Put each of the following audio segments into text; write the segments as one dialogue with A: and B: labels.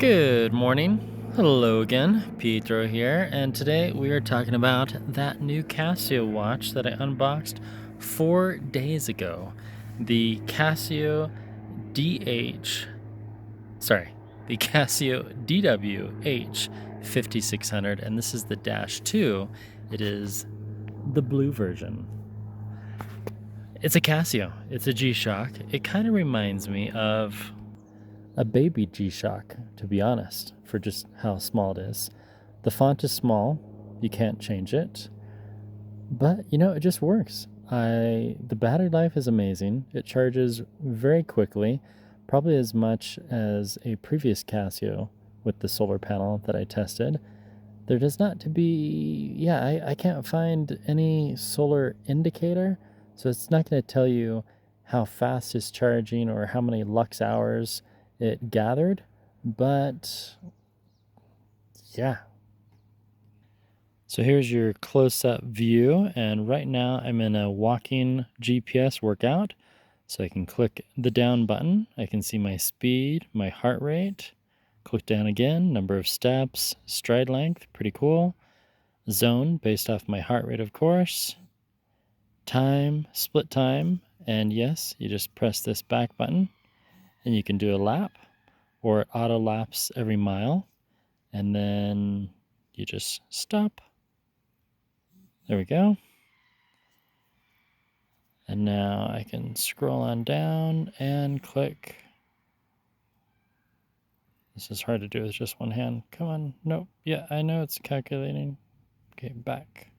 A: Good morning. Hello again, Pietro here, and today we are talking about that new Casio watch that I unboxed 4 days ago. The Casio DH, the Casio DW-H5600, and this is the Dash 2. It is the blue version. It's a Casio. It's a G-Shock. It kind of reminds me of a baby G-Shock, to be honest, for just how small it is. The font is small, you can't change it, but it just works. The battery life is amazing. It charges very quickly, probably as much as a previous Casio with the solar panel that I tested. There does not to be, I can't find any solar indicator, so it's not going to tell you how fast it's charging or how many lux hours it gathered, but yeah. So here's your close-up view, and right now I'm in a walking GPS workout. So I can click the down button, I can see my speed, my heart rate, click down again, number of steps, stride length, pretty cool, zone based off my heart rate, of course, time, split time, and yes, you just press this back button and you can do a lap, or it auto laps every mile, and then you just stop. There we go. And now I can scroll on down and click. This is hard to do with just one hand. Come on. Nope. Yeah, I know it's calculating. Okay, back.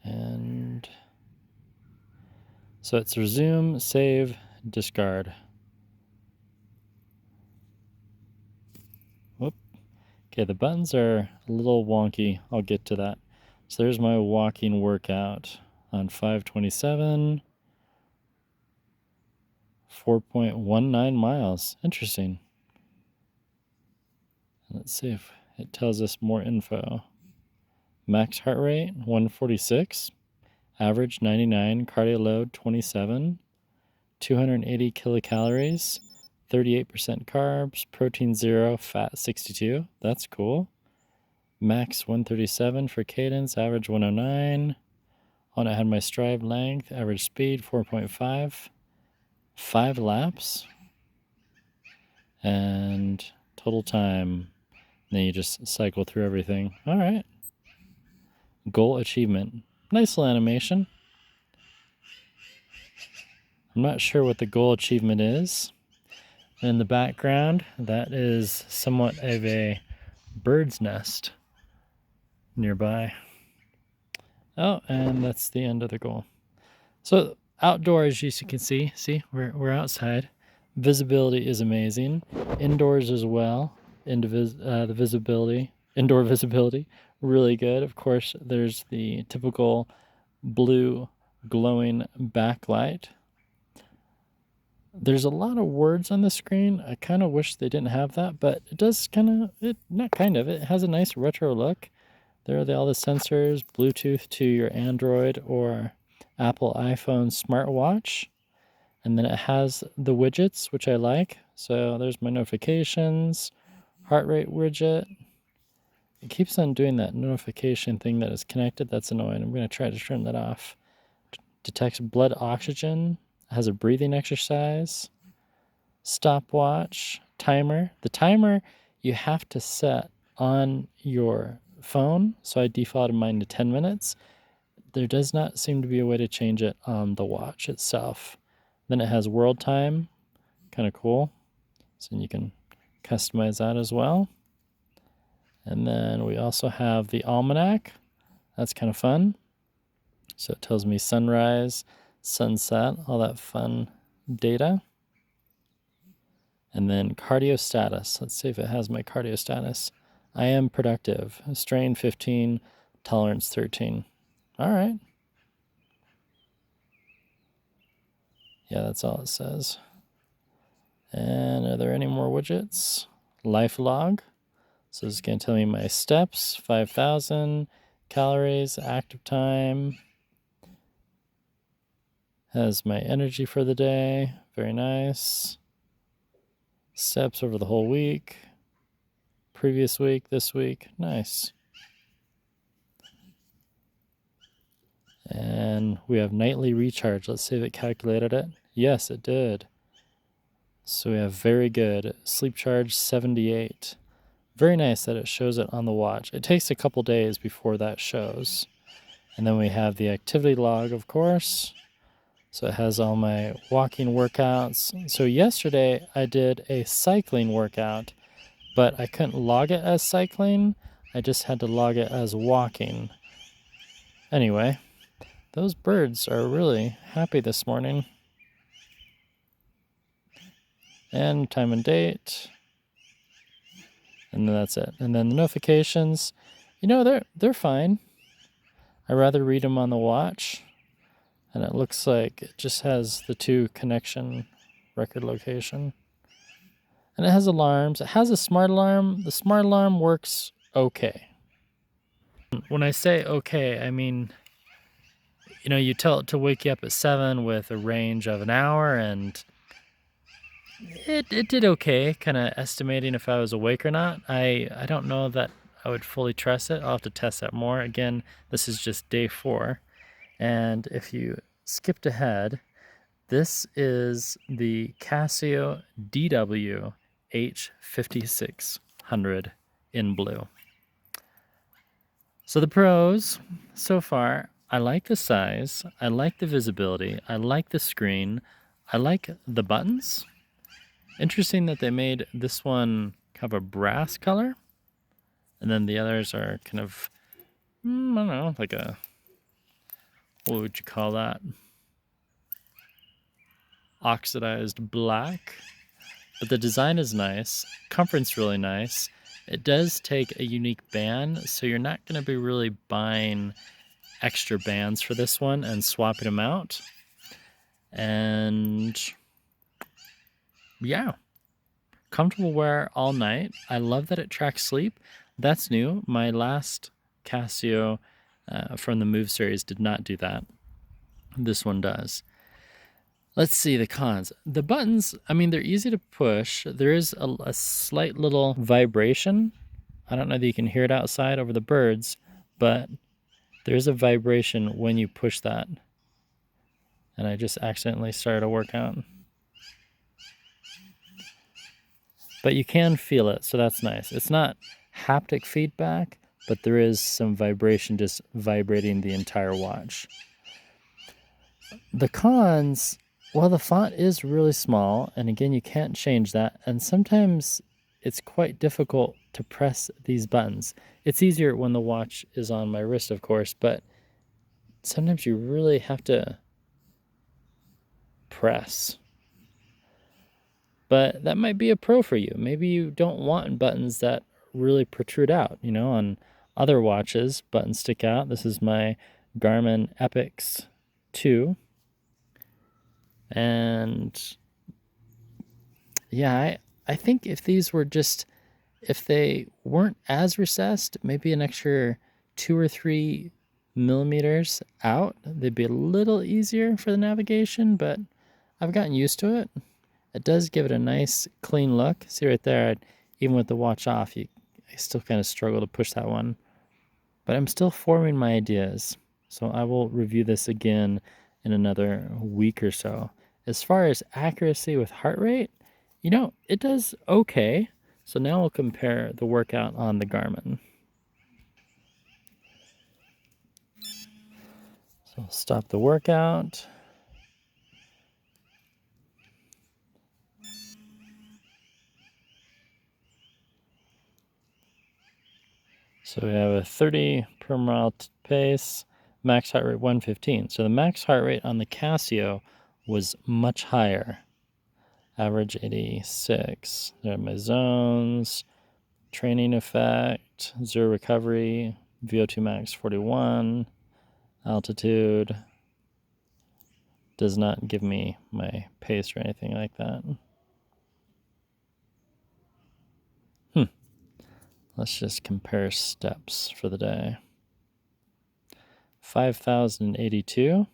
A: And so it's resume, save, discard. Whoop. Okay, the buttons are a little wonky. I'll get to that. So there's my walking workout on 527, 4.19 miles. Interesting. Let's see if it tells us more info. Max heart rate 146, average 99, cardio load 27, 280 kilocalories, 38% carbs, protein 0, fat 62. That's cool. Max 137 for cadence, average 109. On I had my stride length, average speed 4.5, 5 laps, and total time. Then you just cycle through everything. All right. Goal achievement. Nice little animation. I'm not sure what the goal achievement is. In the background, that is somewhat of a bird's nest nearby. Oh, and that's the end of the goal. So outdoors, as you can see, we're outside. Visibility is amazing. Indoors as well. The visibility, indoor visibility, really good. Of course, there's the typical blue glowing backlight. There's a lot of words on the screen. I kind of wish they didn't have that, but it does it has a nice retro look. There are all the sensors, Bluetooth to your Android or Apple iPhone smartwatch. And then it has the widgets, which I like. So there's my notifications, heart rate widget. It keeps on doing that notification thing that is connected. That's annoying. I'm going to try to turn that off. Detects blood oxygen. Has a breathing exercise. Stopwatch. Timer. The timer you have to set on your phone. So I defaulted mine to 10 minutes. There does not seem to be a way to change it on the watch itself. Then it has world time, kind of cool. So you can customize that as well. And then we also have the almanac. That's kind of fun. So it tells me sunrise, sunset, all that fun data. And then cardio status. Let's see if it has my cardio status. I am productive. Strain 15, tolerance 13. All right. Yeah, that's all it says. And are there any more widgets? Life log. So it's going to tell me my steps, 5,000 calories, active time. Has my energy for the day. Very nice. Steps over the whole week. previous week, this week. Nice. And we have nightly recharge. Let's see if it calculated it. Yes, it did. So we have very good. Sleep charge 78. Very nice that it shows it on the watch. It takes a couple days before that shows. And then we have the activity log, of course. So it has all my walking workouts. So yesterday I did a cycling workout, but I couldn't log it as cycling. I just had to log it as walking. Anyway, those birds are really happy this morning. And time and date. And then that's it. And then the notifications, you know, they're fine. I rather read them on the watch. And it looks like it just has the 2 connection record location. And it has alarms. It has a smart alarm. The smart alarm works okay. When I say okay, I mean, you know, you tell it to wake you up at 7 with a range of an hour, and it did okay, kind of estimating if I was awake or not. I don't know that I would fully trust it. I'll have to test that more. Again, this is just day 4. And if you skipped ahead, this is the Casio DW-H5600 in blue. So the pros so far, I like the size, I like the visibility, I like the screen, I like the buttons. Interesting that they made this one kind of a brass color, and then the others are kind of, I don't know, like a, what would you call that? Oxidized black. But the design is nice, comfort's really nice. It does take a unique band, so you're not going to be really buying extra bands for this one and swapping them out. And yeah, comfortable wear all night. I love that it tracks sleep. That's new. My last Casio from the MOVE series did not do that. This one does. Let's see the cons. The buttons, I mean, they're easy to push. There is a slight little vibration. I don't know that you can hear it outside over the birds, but there's a vibration when you push that. And I just accidentally started a workout. But you can feel it, so that's nice. It's not haptic feedback, but there is some vibration just vibrating the entire watch. The cons, well, the font is really small, and again, you can't change that, and sometimes it's quite difficult to press these buttons. It's easier when the watch is on my wrist, of course, but sometimes you really have to press. But that might be a pro for you. Maybe you don't want buttons that really protrude out. You know, on other watches, buttons stick out. This is my Garmin Epix 2. And yeah, I think if these were just, if they weren't as recessed, maybe an extra 2 or 3 millimeters out, they'd be a little easier for the navigation, but I've gotten used to it. It does give it a nice clean look. See right there, even with the watch off, I still kind of struggle to push that one. But I'm still forming my ideas. So I will review this again in another week or so. As far as accuracy with heart rate, you know, it does okay. So now we'll compare the workout on the Garmin. So I'll stop the workout. So we have a 30 per mile pace, max heart rate 115. So the max heart rate on the Casio was much higher. Average 86. There are my zones, training effect, zero recovery, VO2 max 41, altitude. Does not give me my pace or anything like that. Let's just compare steps for the day. 5,082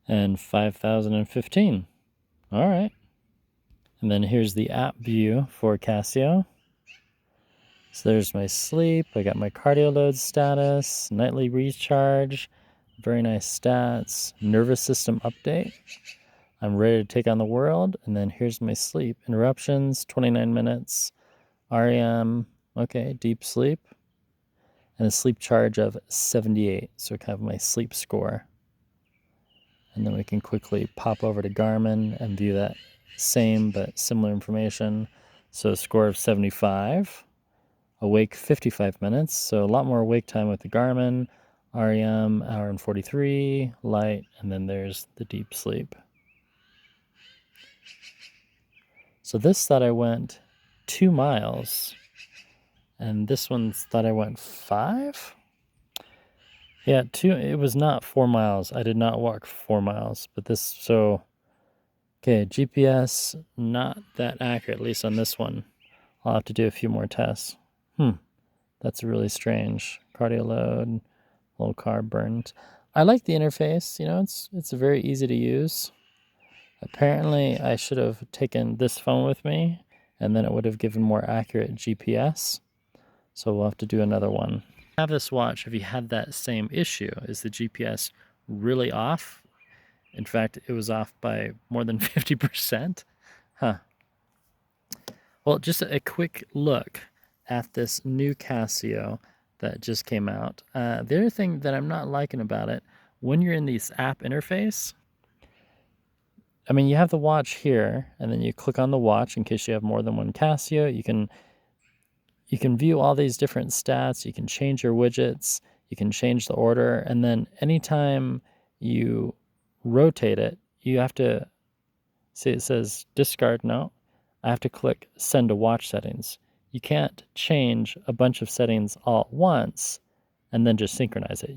A: and 5,015. All right. And then here's the app view for Casio. So there's my sleep. I got my cardio load status, nightly recharge, very nice stats, nervous system update. I'm ready to take on the world. And then here's my sleep. Interruptions, 29 minutes. REM, okay, deep sleep. And a sleep charge of 78. So kind of my sleep score. And then we can quickly pop over to Garmin and view that same but similar information. So a score of 75. Awake 55 minutes, so a lot more awake time with the Garmin. REM, hour and 43, light, and then there's the deep sleep. So this thought I went 2 miles, and this one thought I went 5? Yeah, 2, it was not 4 miles. I did not walk 4 miles, but this, so, okay, GPS, not that accurate, at least on this one. I'll have to do a few more tests. That's really strange. Cardio load, low carb burns. I like the interface, you know, it's very easy to use. Apparently I should have taken this phone with me and then it would have given more accurate GPS. So we'll have to do another one. Have this watch, have you had that same issue? Is the GPS really off? In fact, it was off by more than 50%. Huh. Well, just a quick look at this new Casio that just came out. The other thing that I'm not liking about it, when you're in this app interface, I mean, you have the watch here, and then you click on the watch in case you have more than one Casio. You can view all these different stats. You can change your widgets. You can change the order, and then anytime you rotate it, you have to see it says discard. No, I have to click send to watch settings. You can't change a bunch of settings all at once and then just synchronize it.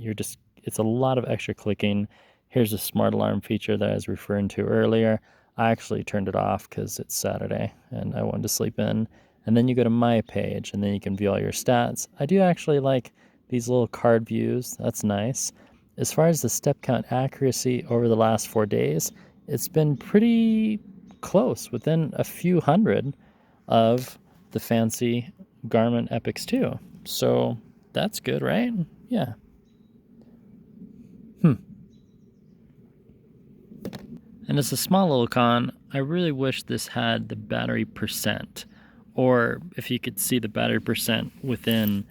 A: It's a lot of extra clicking. Here's a smart alarm feature that I was referring to earlier. I actually turned it off because it's Saturday and I wanted to sleep in. And then you go to my page and then you can view all your stats. I do actually like these little card views. That's nice. As far as the step count accuracy over the last 4 days, it's been pretty close, within a few hundred of the fancy Garmin Epics 2. So that's good, right? Yeah. And as a small little con, I really wish this had the battery percent, or if you could see the battery percent within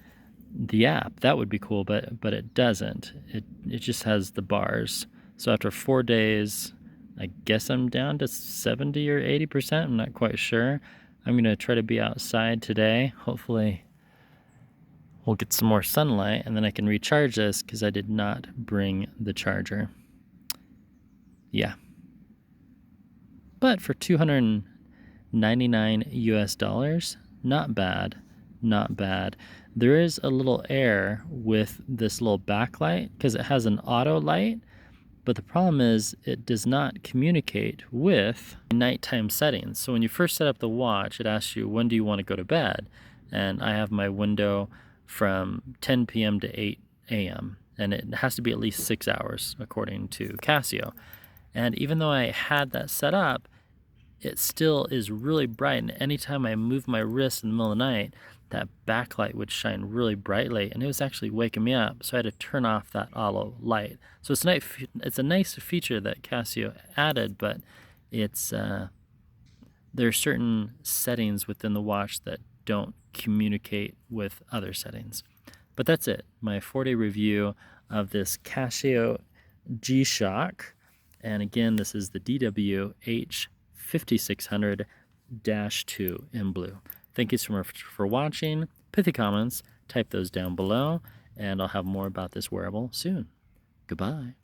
A: the app, that would be cool, but it doesn't. It just has the bars. So after 4 days, I guess I'm down to 70 or 80%. I'm not quite sure. I'm going to try to be outside today. Hopefully we'll get some more sunlight and then I can recharge this because I did not bring the charger. Yeah. But for $299 US, not bad, not bad. There is a little error with this little backlight because it has an auto light, but the problem is it does not communicate with nighttime settings. So when you first set up the watch, it asks you, when do you want to go to bed? And I have my window from 10 p.m. to 8 a.m. and it has to be at least 6 hours according to Casio. And even though I had that set up, it still is really bright. And anytime I move my wrist in the middle of the night, that backlight would shine really brightly. And it was actually waking me up. So I had to turn off that auto light. So it's a nice feature that Casio added, but it's there are certain settings within the watch that don't communicate with other settings. But that's it. My 4-day review of this Casio G-Shock. And again, this is the DW-H5600-2 in blue. Thank you so much for watching. Pithy comments, type those down below, and I'll have more about this wearable soon. Goodbye.